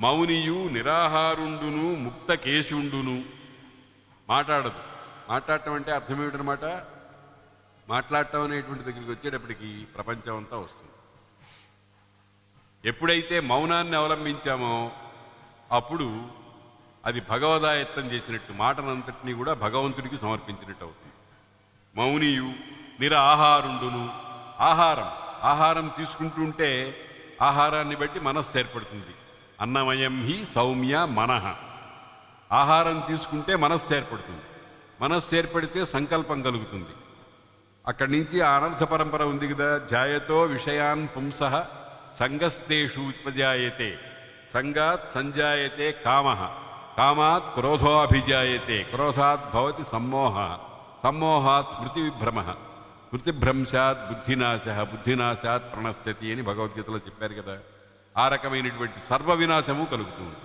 మౌనియు నిరాహారుండును ముక్త కేశుండును. మాట్లాడదు. మాట్లాడటం అంటే అర్థం ఏమిటనమాట? మాట్లాడటం అనేటువంటి దగ్గరికి వచ్చేటప్పటికి ప్రపంచం అంతా వస్తుంది. ఎప్పుడైతే మౌనాన్ని అవలంబించామో అప్పుడు అది భగవదాయత్తం చేసినట్టు, మాటనంతటినీ కూడా భగవంతుడికి సమర్పించినట్టు అవుతుంది. మౌనియు నిరాహారుండును. ఆహారం తీసుకుంటుంటే ఆహారాన్ని బట్టి మనస్సు ఏర్పడుతుంది. అన్నమయం హి సౌమ్య మనః. ఆహారం తీసుకుంటే మనస్సు ఏర్పడుతుంది. మనస్సు ఏర్పడితే సంకల్పం కలుగుతుంది. అక్కడి నుంచి అనర్థ పరంపర ఉంది కదా. జాయతో విషయాన్ పుంసః సంగస్తేషు ఉపజాయతే, సంగాత్ సంజాయతే కామః, కామాత్ క్రోధోభిజాయతే, క్రోధాత్ భవతి సమ్మోహః, సమ్మోహాత్ స్మృతి విభ్రమః, స్మృతిభ్రంశాత్ బుద్ధినాశః, బుద్ధినాశాత్ ప్రణశ్యతి అని భగవద్గీతలో చెప్పారు కదా. ఆ రకమైనటువంటి సర్వ వినాశము కలుగుతుంది.